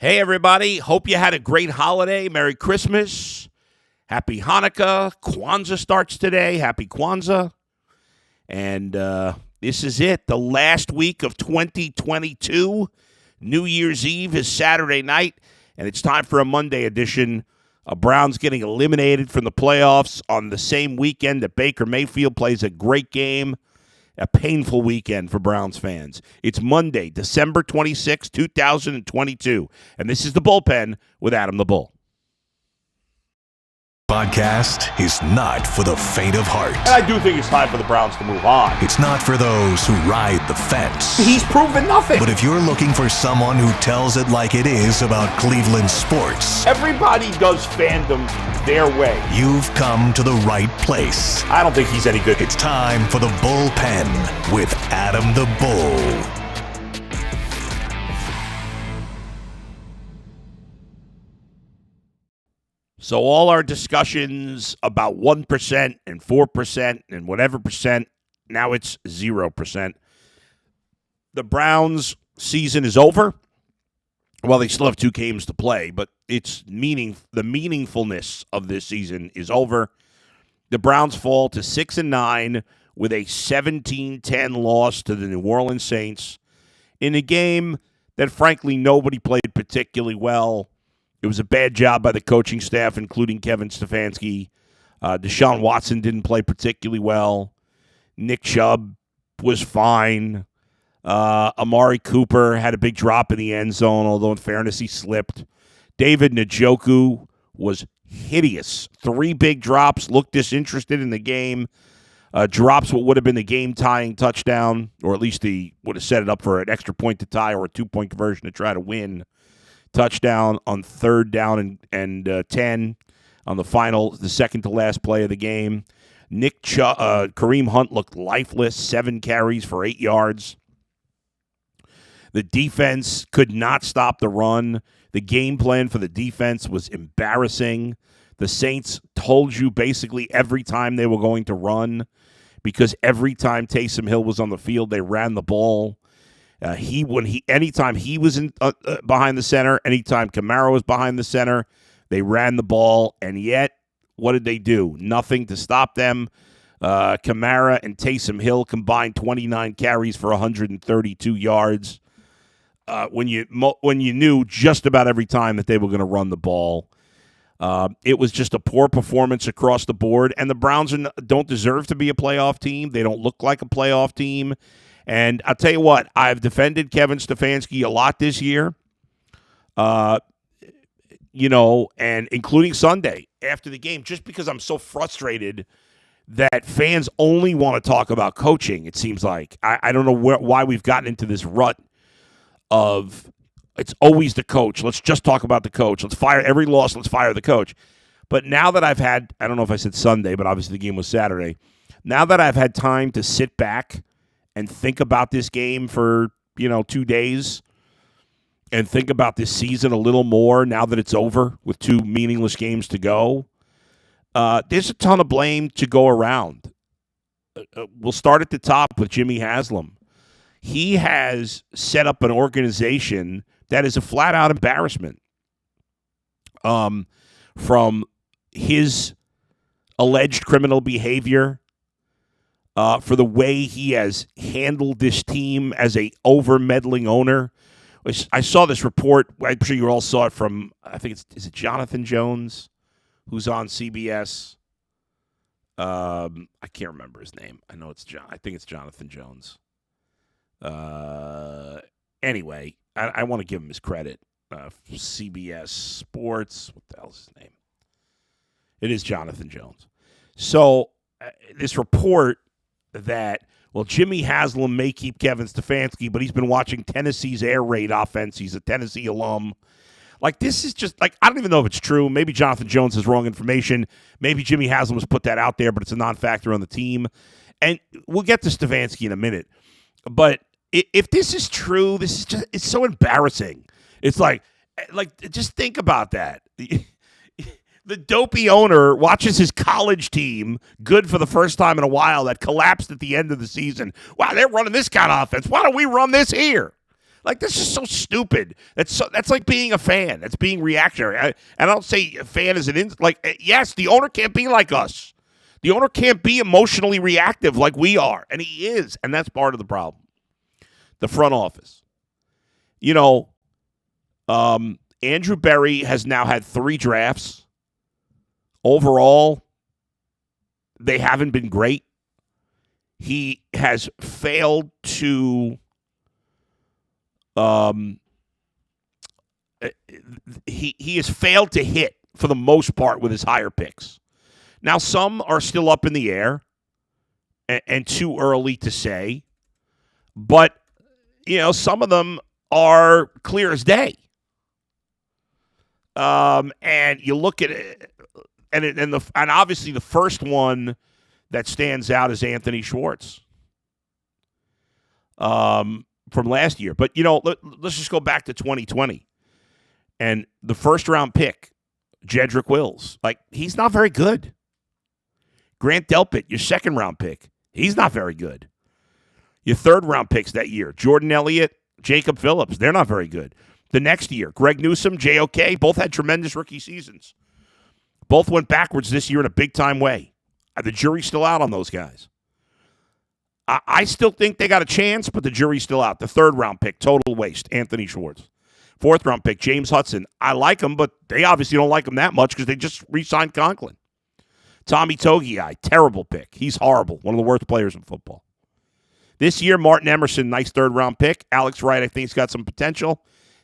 Hey, everybody. Hope you had a great holiday. Merry Christmas. Happy Hanukkah. Kwanzaa starts today. Happy Kwanzaa. And this is it. The last week of 2022. New Year's Eve is Saturday night, and it's time for a Monday edition. Browns getting eliminated from the playoffs on the same weekend that Baker Mayfield plays a great game. A painful weekend for Browns fans. It's Monday, December 26, 2022, and this is The Bullpen with Adam the Bull. Podcast is not for the faint of heart. And I do think it's time for the Browns to move on. It's not for those who ride the fence. He's proven nothing. But if you're looking for someone who tells it like it is about Cleveland sports, everybody does fandom their way. You've come to the right place. I don't think he's any good. It's time for The Bullpen with Adam the Bull. So all our discussions about 1% and 4% and whatever percent, now it's 0%. The Browns' season is over. Well, they still have 2 games to play, but the meaningfulness of this season is over. The Browns fall to 6-9 with a 17-10 loss to the New Orleans Saints in a game that, frankly, nobody played particularly well. It was a bad job by the coaching staff, including Kevin Stefanski. Deshaun Watson didn't play particularly well. Nick Chubb was fine. Amari Cooper had a big drop in the end zone, although in fairness he slipped. David Njoku was hideous. 3 big drops, looked disinterested in the game. Drops what would have been the game-tying touchdown, or at least he would have set it up for an extra point to tie or a 2-point conversion to try to win. Touchdown on 3rd down and 10 on the second to last play of the game. Kareem Hunt looked lifeless, 7 carries for 8 yards. The defense could not stop the run. The game plan for the defense was embarrassing. The Saints told you basically every time they were going to run, because every time Taysom Hill was on the field, they ran the ball. Anytime he was behind the center, anytime Kamara was behind the center, they ran the ball, and yet, what did they do? Nothing to stop them. Kamara and Taysom Hill combined 29 carries for 132 yards. When you knew just about every time that they were going to run the ball, it was just a poor performance across the board. And the Browns don't deserve to be a playoff team. They don't look like a playoff team. And I'll tell you what, I've defended Kevin Stefanski a lot this year, and including Sunday after the game, just because I'm so frustrated that fans only want to talk about coaching, it seems like. I don't know why we've gotten into this rut of it's always the coach. Let's just talk about the coach. Let's fire every loss. Let's fire the coach. But now that I've had, I don't know if I said Sunday, but obviously the game was Saturday. Now that I've had time to sit back and think about this game for, 2 days and think about this season a little more now that it's over with 2 meaningless games to go, there's a ton of blame to go around. We'll start at the top with Jimmy Haslam. He has set up an organization that is a flat-out embarrassment from his alleged criminal behavior, for the way he has handled this team as a over-meddling owner. I saw this report. I'm sure you all saw it from, I think is it Jonathan Jones, who's on CBS? I can't remember his name. I know it's I think it's Jonathan Jones. Anyway, I want to give him his credit. CBS Sports. What the hell's his name? It is Jonathan Jones. So this report that, Jimmy Haslam may keep Kevin Stefanski, but he's been watching Tennessee's air raid offense. He's a Tennessee alum. This is just, I don't even know if it's true. Maybe Jonathan Jones has wrong information. Maybe Jimmy Haslam has put that out there, but it's a non-factor on the team. And we'll get to Stefanski in a minute. But if this is true, it's so embarrassing. It's just think about that. The dopey owner watches his college team, good for the first time in a while, that collapsed at the end of the season. Wow, they're running this kind of offense. Why don't we run this here? Like, this is so stupid. That's like being a fan. That's being reactionary. I don't say a fan is yes, the owner can't be like us. The owner can't be emotionally reactive like we are, and he is, and that's part of the problem. The front office. Andrew Berry has now had 3 drafts. Overall, they haven't been great. He has failed to he has failed to hit for the most part with his higher picks. Now, some are still up in the air and too early to say, but some of them are clear as day. And you look at it, and obviously the first one that stands out is Anthony Schwartz from last year. But let's just go back to 2020 and the first round pick, Jedrick Wills. Like, he's not very good. Grant Delpit, your second round pick, he's not very good. Your third round picks that year, Jordan Elliott, Jacob Phillips, they're not very good. The next year, Greg Newsome, JOK, both had tremendous rookie seasons. Both went backwards this year in a big-time way. The jury's still out on those guys. I still think they got a chance, but the jury's still out. The third-round pick, total waste, Anthony Schwartz. Fourth-round pick, James Hudson. I like him, but they obviously don't like him that much because they just re-signed Conklin. Tommy Togiai, terrible pick. He's horrible, one of the worst players in football. This year, Martin Emerson, nice third-round pick. Alex Wright, I think, has got some potential.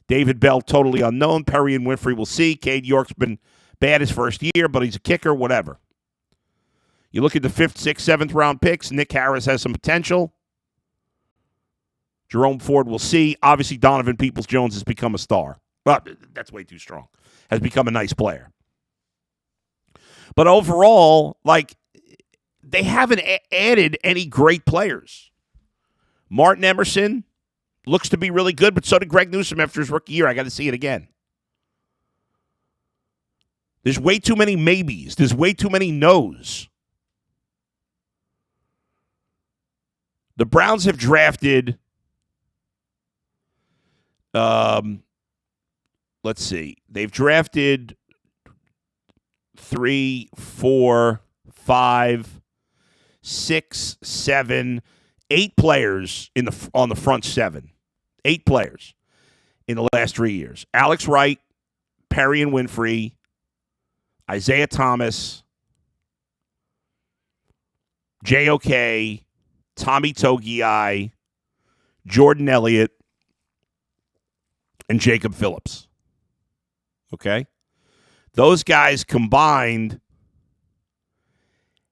David Bell, totally unknown. Perry and Winfrey, we'll see. Cade York's been bad his first year, but he's a kicker, whatever. You look at the 5th, 6th, 7th round picks. Nick Harris has some potential. Jerome Ford, we'll see. Obviously, Donovan Peoples-Jones has become a star. Well, that's way too strong. Has become a nice player. But overall, they haven't added any great players. Martin Emerson looks to be really good, but so did Greg Newsome after his rookie year. I got to see it again. There's way too many maybes. There's way too many no's. The Browns have drafted, let's see. They've drafted 3, 4, 5, 6, 7, 8 players on the front 7. 8 players in the last 3 years. Alex Wright, Perry and Winfrey, Isaiah Thomas, JOK, Tommy Togiai, Jordan Elliott, and Jacob Phillips. Okay? Those guys combined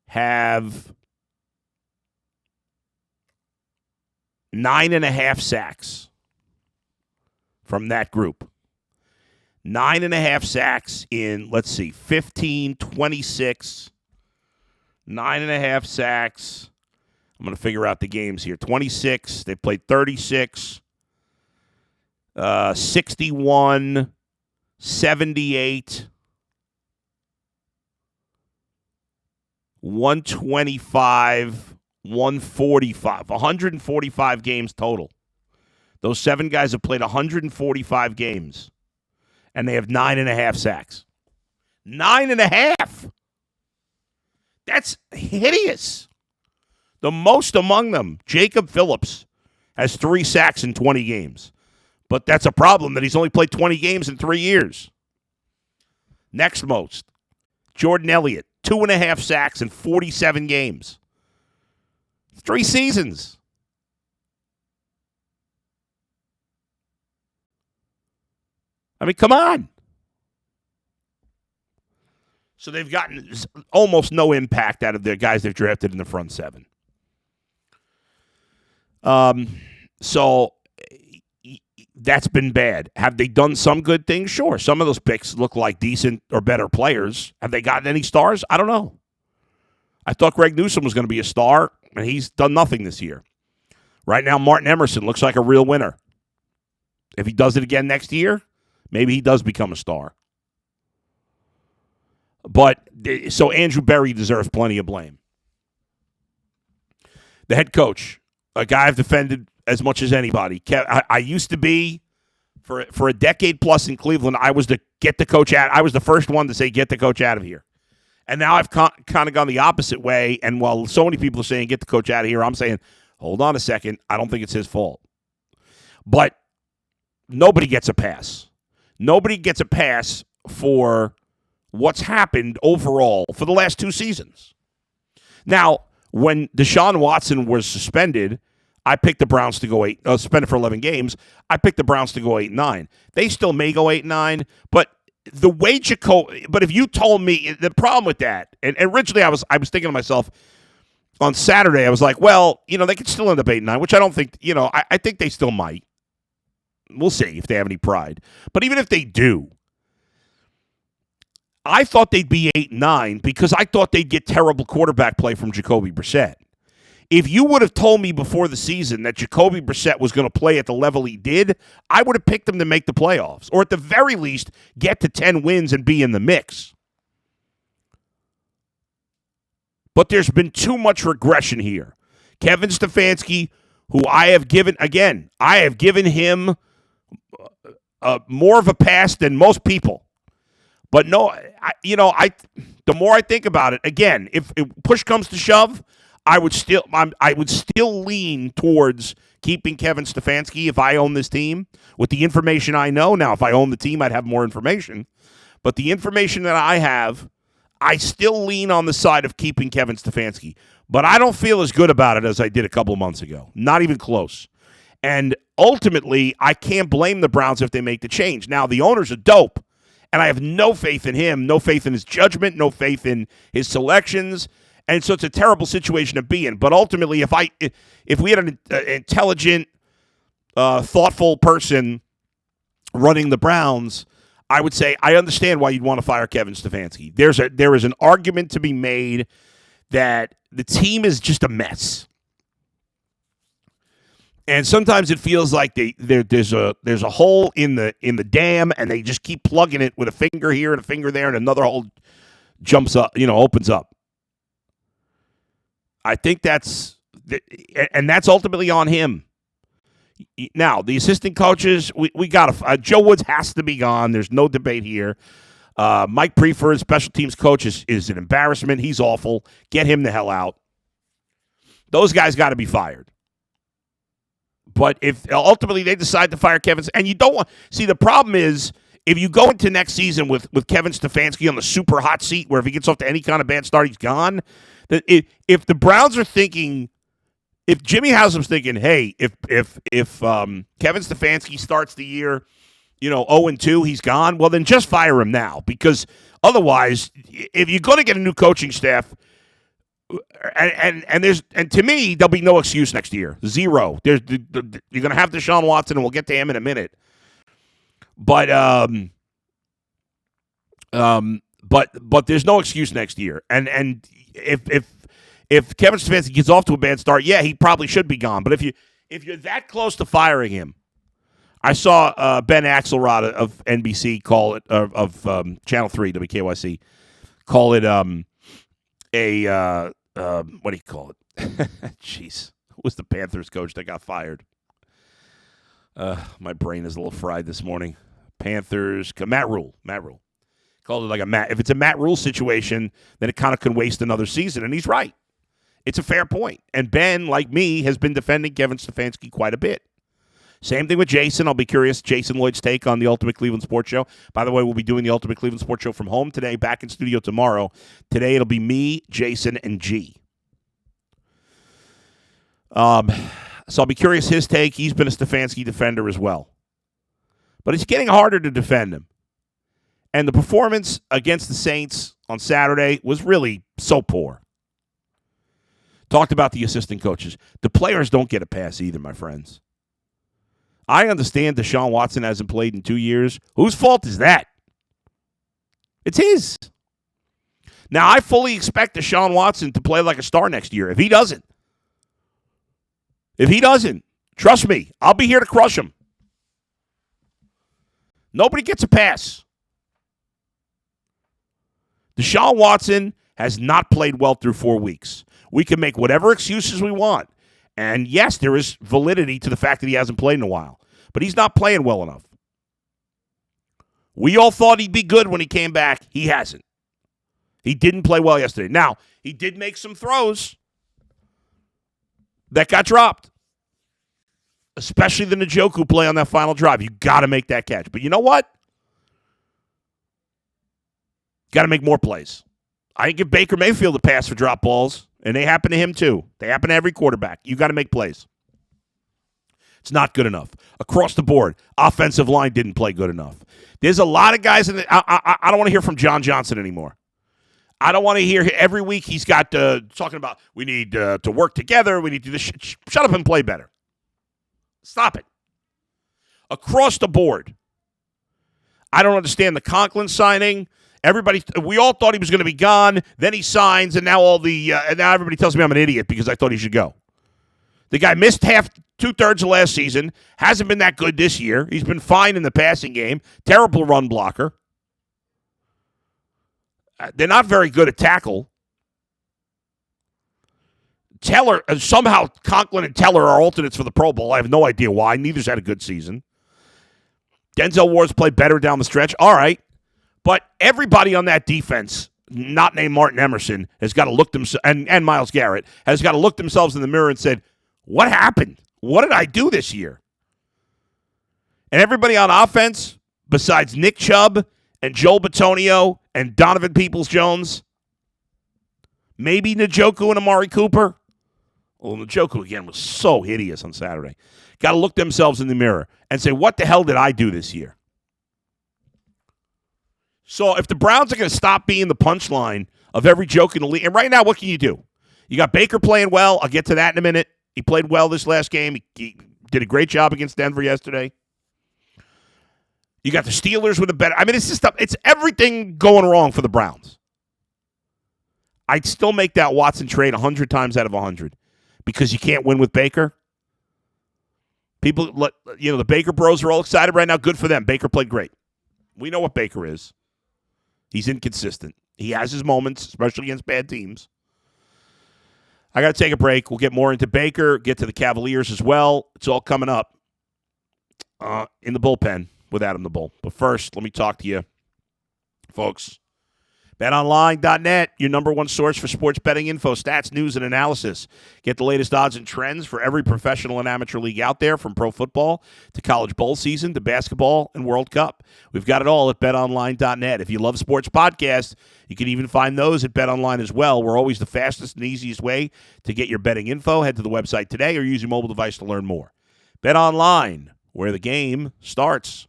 have 9.5 sacks from that group. 9.5 sacks in, 15, 26. 9.5 sacks. I'm going to figure out the games here. 26. They played 36. 61. 78. 125. 145. 145 games total. Those 7 guys have played 145 games. And they have 9.5 sacks. 9.5! That's hideous. The most among them, Jacob Phillips, has 3 sacks in 20 games. But that's a problem that he's only played 20 games in 3 years. Next most, Jordan Elliott, 2.5 sacks in 47 games. 3 seasons. I mean, come on. So they've gotten almost no impact out of their guys they've drafted in the front 7. So that's been bad. Have they done some good things? Sure. Some of those picks look like decent or better players. Have they gotten any stars? I don't know. I thought Greg Newsome was going to be a star, and he's done nothing this year. Right now, Martin Emerson looks like a real winner. If he does it again next year, maybe he does become a star. But, so Andrew Berry deserves plenty of blame. The head coach, a guy I've defended as much as anybody. I used to be, for a decade plus in Cleveland, I was the get the coach out. I was the first one to say, get the coach out of here. And now I've kind of gone the opposite way. And while so many people are saying, get the coach out of here, I'm saying, hold on a second. I don't think it's his fault. But nobody gets a pass. Nobody gets a pass for what's happened overall for the last 2 seasons. Now, when Deshaun Watson was suspended, I picked the Browns to go suspended for 11 games. I picked the Browns to go 8-9. They still may go 8-9, but the way but if you told me the problem with that, and originally I was thinking to myself on Saturday, I was like, well, they could still end up 8-9, which I don't think, I think they still might. We'll see if they have any pride. But even if they do, I thought they'd be 8-9 because I thought they'd get terrible quarterback play from Jacoby Brissett. If you would have told me before the season that Jacoby Brissett was going to play at the level he did, I would have picked him to make the playoffs, or at the very least, get to 10 wins and be in the mix. But there's been too much regression here. Kevin Stefanski, who I have given him more of a pass than most people. But no, the more I think about it, again, if push comes to shove, I would still lean towards keeping Kevin Stefanski if I own this team with the information I know. Now, if I own the team, I'd have more information. But the information that I have, I still lean on the side of keeping Kevin Stefanski. But I don't feel as good about it as I did a couple of months ago. Not even close. And ultimately, I can't blame the Browns if they make the change. Now, the owner's a dope. And I have no faith in him, no faith in his judgment, no faith in his selections. And so it's a terrible situation to be in. But ultimately, if we had an intelligent, thoughtful person running the Browns, I would say I understand why you'd want to fire Kevin Stefanski. There is an argument to be made that the team is just a mess. And sometimes it feels like there's a hole in the dam, and they just keep plugging it with a finger here and a finger there, and another hole jumps up, opens up. I think that's ultimately on him. Now, the assistant coaches, we got Joe Woods has to be gone. There's no debate here. Mike Prefer, special teams coach, is an embarrassment. He's awful. Get him the hell out. Those guys got to be fired. But if ultimately they decide to fire Kevin, and you don't want see, the problem is if you go into next season with Kevin Stefanski on the super hot seat, where if he gets off to any kind of bad start, he's gone. That if the Browns are thinking, if Jimmy Haslam's thinking, hey, if Kevin Stefanski starts the year, 0-2, he's gone. Well, then just fire him now, because otherwise, if you're going to get a new coaching staff. And to me, there'll be no excuse next year. Zero. You're going to have Deshaun Watson, and we'll get to him in a minute. But there's no excuse next year. And if Kevin Stefanski gets off to a bad start, yeah, he probably should be gone. But if you're that close to firing him, I saw Ben Axelrod of NBC call it of Channel 3 WKYC call it what do you call it? Jeez. Who was the Panthers coach that got fired? My brain is a little fried this morning. Panthers, Matt Rule. Called it like if it's a Matt Rule situation, then it kind of can waste another season, and he's right. It's a fair point. And Ben, like me, has been defending Kevin Stefanski quite a bit. Same thing with Jason. I'll be curious, Jason Lloyd's take on the Ultimate Cleveland Sports Show. By the way, we'll be doing the Ultimate Cleveland Sports Show from home today, back in studio tomorrow. Today it'll be me, Jason, and G. So I'll be curious his take. He's been a Stefanski defender as well. But it's getting harder to defend him. And the performance against the Saints on Saturday was really so poor. Talked about the assistant coaches. The players don't get a pass either, my friends. I understand Deshaun Watson hasn't played in 2 years. Whose fault is that? It's his. Now, I fully expect Deshaun Watson to play like a star next year. If he doesn't, trust me, I'll be here to crush him. Nobody gets a pass. Deshaun Watson has not played well through 4 weeks. We can make whatever excuses we want. And yes, there is validity to the fact that he hasn't played in a while. But he's not playing well enough. We all thought he'd be good when he came back. He hasn't. He didn't play well yesterday. Now, he did make some throws that got dropped. Especially the Njoku play on that final drive. You got to make that catch. But you know what? Got to make more plays. I give Baker Mayfield a pass for drop balls, and they happen to him too. They happen to every quarterback. You got to make plays. It's not good enough. Across the board, offensive line didn't play good enough. There's a lot of guys in the I don't want to hear from John Johnson anymore. I don't want to hear every week he's got talking about we need to work together. We need to do this. Shut up and play better. Stop it. Across the board. I don't understand the Conklin signing. We all thought he was going to be gone. Then he signs, and now now everybody tells me I'm an idiot because I thought he should go. The guy missed two-thirds of last season. Hasn't been that good this year. He's been fine in the passing game. Terrible run blocker. They're not very good at tackle. Teller, somehow Conklin and Teller are alternates for the Pro Bowl. I have no idea why. Neither's had a good season. Denzel Ward's played better down the stretch. All right. But everybody on that defense, not named Martin Emerson, has got to look themselves, and Myles Garrett, has got to look themselves in the mirror and said, what happened? What did I do this year? And everybody on offense, besides Nick Chubb and Joel Bitonio and Donovan Peoples-Jones, maybe Njoku and Amari Cooper. Well, Njoku, again, was so hideous on Saturday. Got to look themselves in the mirror and say, what the hell did I do this year? So if the Browns are going to stop being the punchline of every joke in the league, and right now, what can you do? You got Baker playing well. I'll get to that in a minute. He played well this last game. He did a great job against Denver yesterday. You got the Steelers with a better. I mean, it's everything going wrong for the Browns. I'd still make that Watson trade 100 times out of 100 because you can't win with Baker. People, the Baker bros are all excited right now. Good for them. Baker played great. We know what Baker is. He's inconsistent. He has his moments, especially against bad teams. I got to take a break. We'll get more into Baker, get to the Cavaliers as well. It's all coming up in the bullpen with Adam the Bull. But first, let me talk to you, folks. BetOnline.net, your number one source for sports betting info, stats, news, and analysis. Get the latest odds and trends for every professional and amateur league out there, from pro football to college bowl season to basketball and World Cup. We've got it all at BetOnline.net. If you love sports podcasts, you can even find those at BetOnline as well. We're always the fastest and easiest way to get your betting info. Head to the website today or use your mobile device to learn more. BetOnline, where the game starts.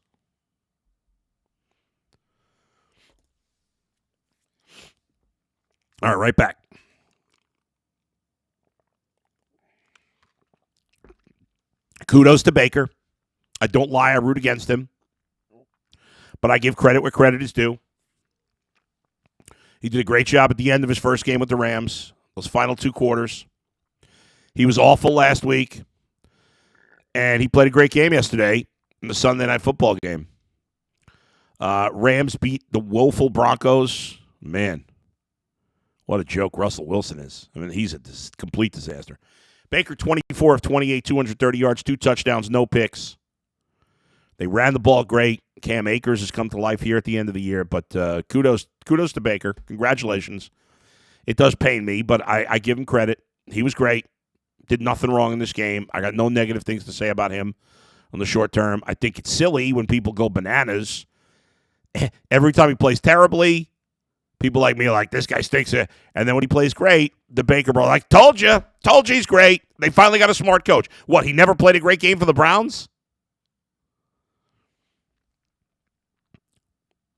All right back. Kudos to Baker. I don't lie. I root against him. But I give credit where credit is due. He did a great job at the end of his first game with the Rams, those final two quarters. He was awful last week. And he played a great game yesterday in the Sunday Night Football game. Rams beat the woeful Broncos. Man. What a joke Russell Wilson is. I mean, he's a complete disaster. Baker, 24 of 28, 230 yards, 2 touchdowns, no picks. They ran the ball great. Cam Akers has come to life here at the end of the year, but kudos to Baker. Congratulations. It does pain me, but I give him credit. He was great. Did nothing wrong in this game. I got no negative things to say about him on the short term. I think it's silly when people go bananas. Every time he plays terribly, people like me are like, this guy stinks. And then when he plays great, the Baker bro, like, told you he's great. They finally got a smart coach. What, he never played a great game for the Browns?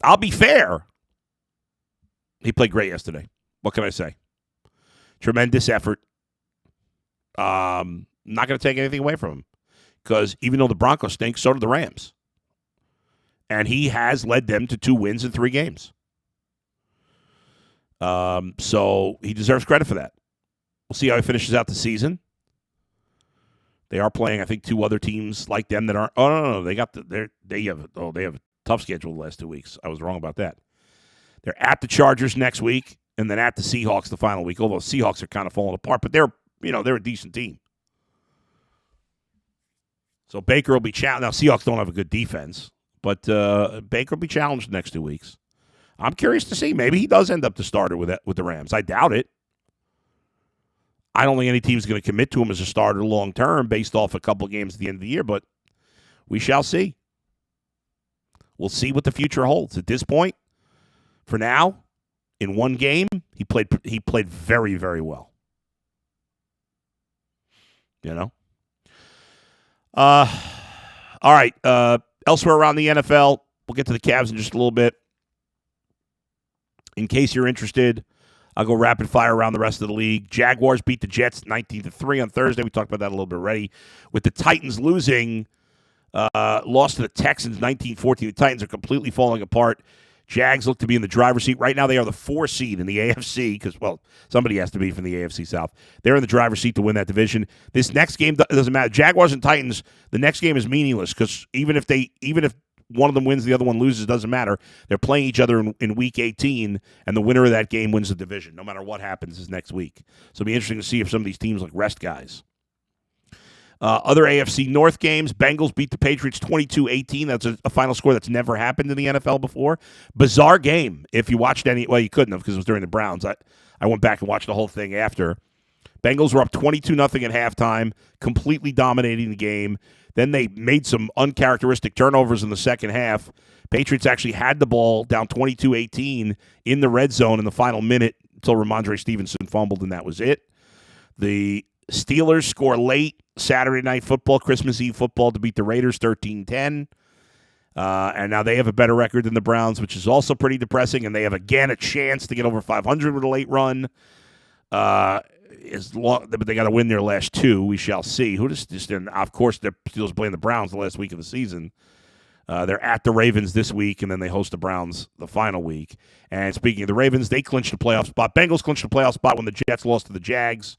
I'll be fair. He played great yesterday. What can I say? Tremendous effort. Not going to take anything away from him. Because even though the Broncos stink, so do the Rams. And he has led them to 2 wins in 3 games. So he deserves credit for that. We'll see how he finishes out the season. They are playing, I think, 2 other teams like them that aren't. Oh no, they have a tough schedule the last 2 weeks. I was wrong about that. They're at the Chargers next week, and then at the Seahawks the final week. Although Seahawks are kind of falling apart, but they're a decent team. So Baker will be challenged. Now, Seahawks don't have a good defense, but Baker will be challenged the next 2 weeks. I'm curious to see. Maybe he does end up the starter with the Rams. I doubt it. I don't think any team's going to commit to him as a starter long term based off a couple of games at the end of the year, but we shall see. We'll see what the future holds. At this point, for now, in one game, he played very, very well. You know? All right. Elsewhere around the NFL, we'll get to the Cavs in just a little bit. In case you're interested, I'll go rapid fire around the rest of the league. Jaguars beat the Jets 19-3 on Thursday. We talked about that a little bit already. With the Titans losing, lost to the Texans 19-14. The Titans are completely falling apart. Jags look to be in the driver's seat. Right now they are the 4 seed in the AFC because, well, somebody has to be from the AFC South. They're in the driver's seat to win that division. This next game doesn't matter. Jaguars and Titans, the next game is meaningless because even if one of them wins, the other one loses, doesn't matter. They're playing each other in Week 18, and the winner of that game wins the division, no matter what happens this next week. So it'll be interesting to see if some of these teams like rest guys. Other AFC North games, Bengals beat the Patriots 22-18. That's a final score that's never happened in the NFL before. Bizarre game. If you watched any, well, you couldn't have because it was during the Browns. I went back and watched the whole thing after. Bengals were up 22-0 at halftime, completely dominating the game. Then they made some uncharacteristic turnovers in the second half. Patriots actually had the ball down 22-18 in the red zone in the final minute until Ramondre Stevenson fumbled, and that was it. The Steelers score late Saturday Night Football, Christmas Eve football, to beat the Raiders 13-10. And now they have a better record than the Browns, which is also pretty depressing, and they have, again, a chance to get over 500 with a late run. But they got to win their last 2. We shall see. Of course, they're Steelers playing the Browns the last week of the season. They're at the Ravens this week, and then they host the Browns the final week. And speaking of the Ravens, they clinched the playoff spot. Bengals clinched the playoff spot when the Jets lost to the Jags.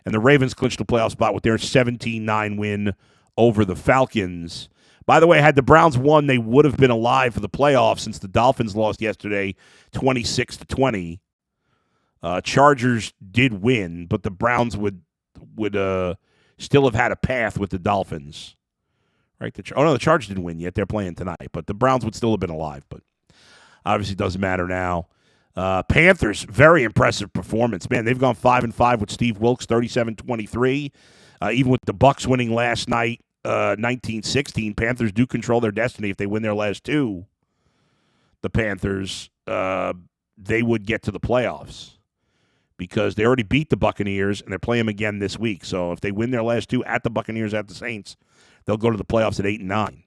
And the Ravens clinched the playoff spot with their 17-9 win over the Falcons. By the way, had the Browns won, they would have been alive for the playoffs since the Dolphins lost yesterday 26-20. Chargers did win, but the Browns would still have had a path with the Dolphins. Right? The Chargers didn't win yet. They're playing tonight, but the Browns would still have been alive, but obviously doesn't matter now. Panthers, very impressive performance. Man, they've gone 5-5 with Steve Wilkes, 37-23. Even with the Bucs winning last night, 19-16, Panthers do control their destiny. If they win their last 2, the Panthers, they would get to the playoffs because they already beat the Buccaneers, and they're playing them again this week. So if they win their last 2 at the Buccaneers, at the Saints, they'll go to the playoffs at 8-9.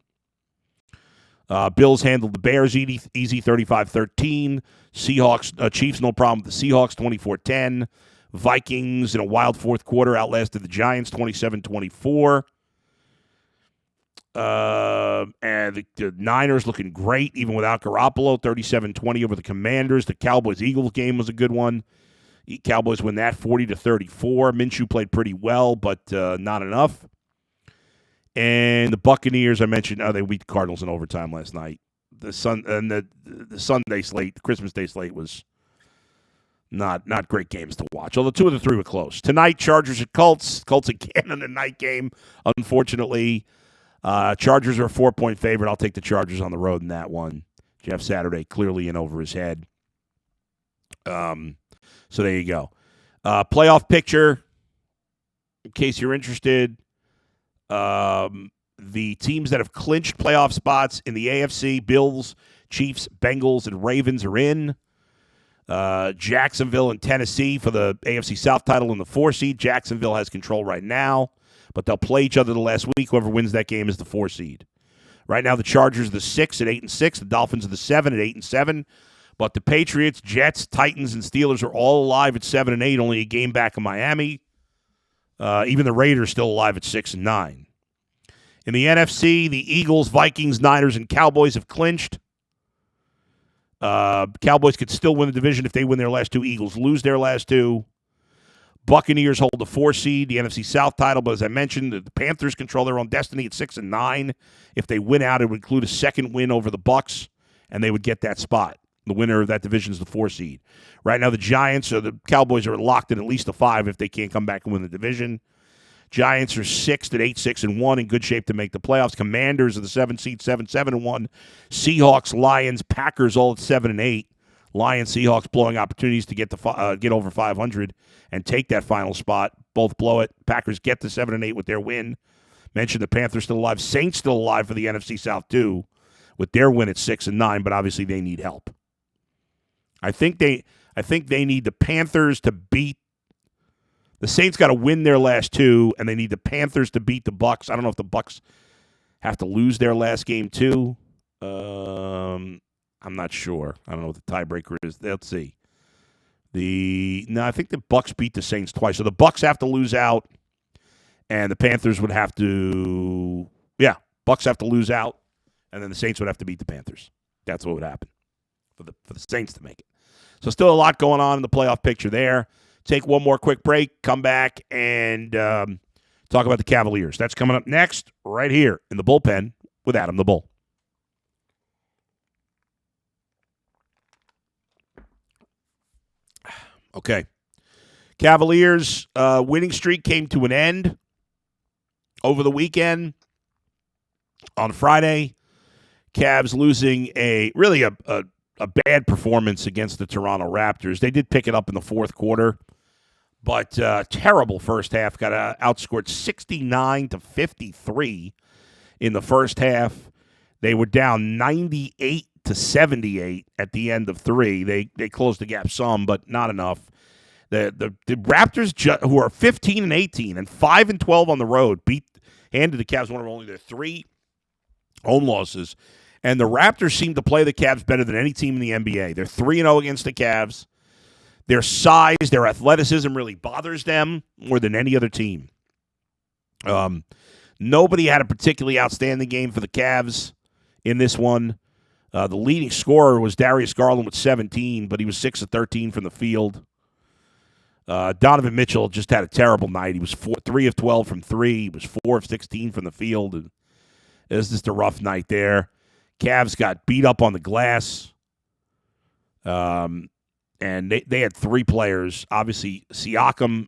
Bills handled the Bears easy 35-13. Seahawks, Chiefs, no problem with the Seahawks, 24-10. Vikings in a wild fourth quarter outlasted the Giants 27-24. And the Niners looking great even without Garoppolo, 37-20 over the Commanders. The Cowboys-Eagles game was a good one. The Cowboys win that 40-34. Minshew played pretty well, but not enough. And the Buccaneers, I mentioned, they beat the Cardinals in overtime last night. The Sunday slate, the Christmas Day slate was not great games to watch. Although 2 of the 3 were close. Tonight, Chargers at Colts. Colts again in the night game. Unfortunately, Chargers are a 4-point favorite. I'll take the Chargers on the road in that one. Jeff Saturday clearly in over his head. So there you go. Playoff picture, in case you're interested. The teams that have clinched playoff spots in the AFC, Bills, Chiefs, Bengals, and Ravens are in. Jacksonville and Tennessee for the AFC South title in the 4 seed. Jacksonville has control right now, but they'll play each other the last week. Whoever wins that game is the 4 seed. Right now, the Chargers are the 6 at 8-6. The Dolphins are the 7 at 8-7. But the Patriots, Jets, Titans, and Steelers are all alive at 7 and 8. Only a game back of Miami. Even the Raiders still alive at 6 and 9. In the NFC, the Eagles, Vikings, Niners, and Cowboys have clinched. Cowboys could still win the division if they win their last 2. Eagles lose their last 2. Buccaneers hold the 4 seed, the NFC South title. But as I mentioned, the Panthers control their own destiny at 6 and 9. If they win out, it would include a second win over the Bucs, and they would get that spot. The winner of that division is the 4 seed. Right now, the Giants or the Cowboys are locked in at least a 5 if they can't come back and win the division. Giants are 6th at 8-6-1, in good shape to make the playoffs. Commanders are the 7th seed, 7-7-1. Seahawks, Lions, Packers all at 7-8. Lions, Seahawks blowing opportunities to get over 500 and take that final spot. Both blow it. Packers get to 7-8 with their win. Mentioned the Panthers still alive. Saints still alive for the NFC South too, with their win at 6-9. But obviously they need help. I think they need the Panthers to beat. The Saints got to win their last two, and they need the Panthers to beat the Bucs. I don't know if the Bucs have to lose their last game too. I'm not sure. I don't know what the tiebreaker is. Let's see. I think the Bucs beat the Saints twice. So the Bucs have to lose out, and the Panthers would have to. Yeah, Bucs have to lose out, and then the Saints would have to beat the Panthers. That's what would happen for the Saints to make it. So still a lot going on in the playoff picture there. Take one more quick break, come back, and talk about the Cavaliers. That's coming up next right here in the bullpen with Adam the Bull. Okay. Cavaliers winning streak came to an end over the weekend. On Friday, Cavs losing a bad performance against the Toronto Raptors. They did pick it up in the fourth quarter, but terrible first half. Got outscored 69-53 in the first half. They were down 98-78 at the end of three. They closed the gap some, but not enough. The Raptors, who are 15-18 and 5-12 on the road, handed the Cavs one of only their three home losses. And the Raptors seem to play the Cavs better than any team in the NBA. They're 3-0 against the Cavs. Their size, their athleticism really bothers them more than any other team. Nobody had a particularly outstanding game for the Cavs in this one. The leading scorer was Darius Garland with 17, but he was 6 of 13 from the field. Donovan Mitchell just had a terrible night. He was 3 of 12 from 3. He was 4 of 16 from the field. And it was just a rough night there. Cavs got beat up on the glass. And they had three players. Obviously, Siakam,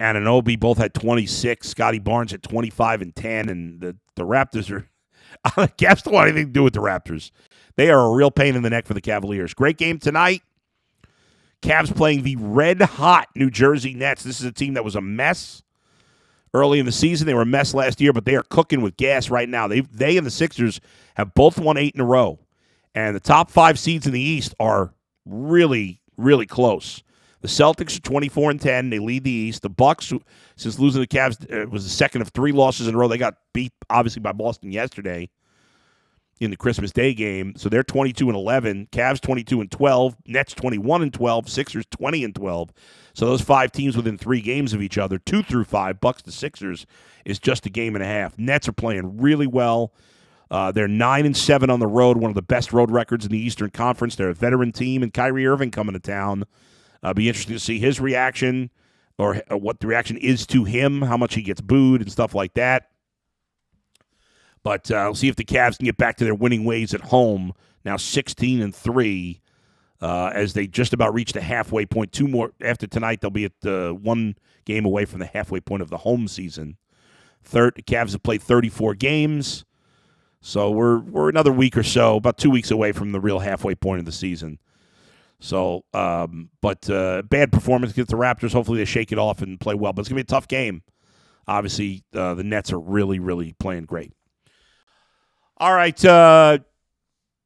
Anunoby both had 26. Scotty Barnes had 25 and 10. And the Raptors are – the Cavs don't want anything to do with the Raptors. They are a real pain in the neck for the Cavaliers. Great game tonight. Cavs playing the red-hot New Jersey Nets. This is a team that was a mess early in the season. They were a mess last year, but they are cooking with gas right now. They and the Sixers have both won 8 in a row. And the top 5 seeds in the East are really, really close. The Celtics are 24-10. They lead the East. The Bucks, since losing the Cavs, was the second of 3 losses in a row. They got beat, obviously, by Boston yesterday in the Christmas Day game. So they're 22-11. Cavs 22-12. Nets 21-12. Sixers 20-12. So those 5 teams within 3 games of each other, 2 through 5, Bucks to Sixers, is just a game and a half. Nets are playing really well. They're 9-7 on the road, one of the best road records in the Eastern Conference. They're a veteran team, and Kyrie Irving coming to town. Be interesting to see his reaction, or what the reaction is to him, how much he gets booed and stuff like that. But we'll see if the Cavs can get back to their winning ways at home. Now 16-3, as they just about reach the halfway point. 2 more after tonight. They'll be at 1 game away from the halfway point of the home season. The Cavs have played 34 games, so we're another week or so, about 2 weeks away from the real halfway point of the season. So, but bad performance against the Raptors. Hopefully they shake it off and play well. But it's going to be a tough game. Obviously, the Nets are really, really playing great. All right.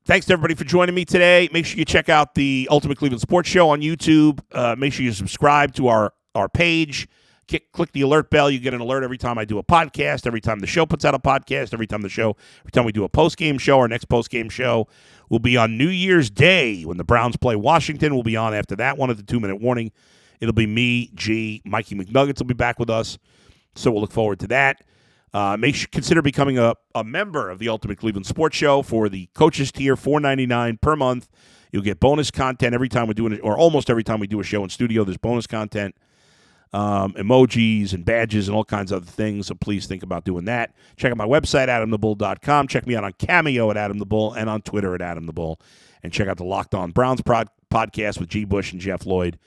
Thanks to everybody for joining me today. Make sure you check out the Ultimate Cleveland Sports Show on YouTube. Make sure you subscribe to our page. Click the alert bell. You get an alert every time I do a podcast, every time the show puts out a podcast, every time we do a post-game show. Our next post-game show will be on New Year's Day when the Browns play Washington. We'll be on after that one at the 2-minute warning. It'll be me, G, Mikey McNuggets will be back with us. So we'll look forward to that. Consider becoming a member of the Ultimate Cleveland Sports Show for the coaches tier, $4.99 per month. You'll get bonus content every time we do it, or almost every time we do a show in studio. There's bonus content. Emojis and badges and all kinds of other things, so please think about doing that. Check out my website, AdamTheBull.com. Check me out on Cameo at Adam the Bull and on Twitter at Adam the Bull. And check out the Locked On Browns podcast with G. Bush and Jeff Lloyd.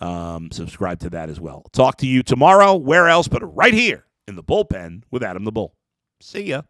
Subscribe to that as well. Talk to you tomorrow. Where else but right here in the bullpen with Adam the Bull. See ya.